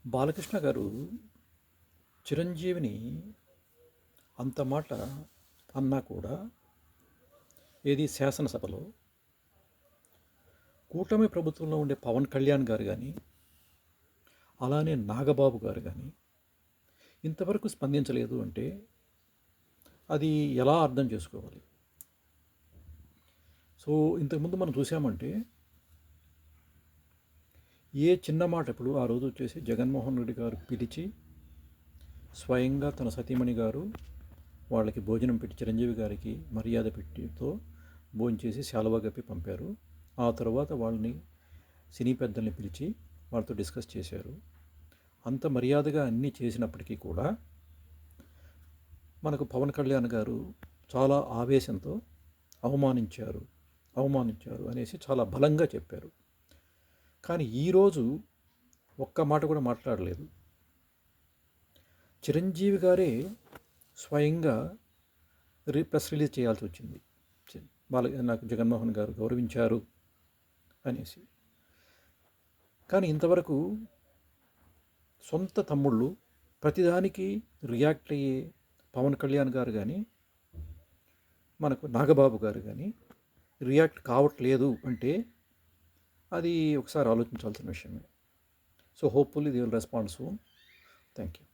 బాలకృష్ణ గారు చిరంజీవిని అంత మాట అన్నా కూడా ఏది శాసనసభలో కూటమి ప్రభుత్వంలో ఉండే పవన్ కళ్యాణ్ గారు కానీ అలానే నాగబాబు గారు కానీ ఇంతవరకు స్పందించలేదు అంటే అది ఎలా అర్థం చేసుకోవాలి? సో ఇంతకుముందు మనం చూసామంటే ఏ చిన్న మాట ఇప్పుడు ఆ రోజు వచ్చేసి జగన్మోహన్ రెడ్డి గారు పిలిచి స్వయంగా తన సతీమణి గారు వాళ్ళకి భోజనం పెట్టి చిరంజీవి గారికి మర్యాద పెట్టితో భోంచేసి శాలువా కప్పి పంపారు. ఆ తర్వాత వాళ్ళని సినీ పెద్దల్ని పిలిచి వాళ్ళతో డిస్కస్ చేశారు. అంత మర్యాదగా అన్నీ చేసినప్పటికీ కూడా మనకు పవన్ కళ్యాణ్ గారు చాలా ఆవేశంతో అవమానించారు అవమానించారు అనేసి చాలా బలంగా చెప్పారు. కానీ ఈరోజు ఒక్క మాట కూడా మాట్లాడలేదు. చిరంజీవి గారే స్వయంగా ప్రెస్ రిలీజ్ చేయాల్సి వచ్చింది. నాకు జగన్మోహన్ గారు గౌరవించారు అనేసి. కానీ ఇంతవరకు సొంత తమ్ముళ్ళు ప్రతిదానికి రియాక్ట్ అయ్యే పవన్ కళ్యాణ్ గారు కానీ మనకు నాగబాబు గారు కానీ రియాక్ట్ కావట్లేదు అంటే అది ఒకసారి ఆలోచించాల్సిన విషయమే. So hopefully they will respond soon. Thank you.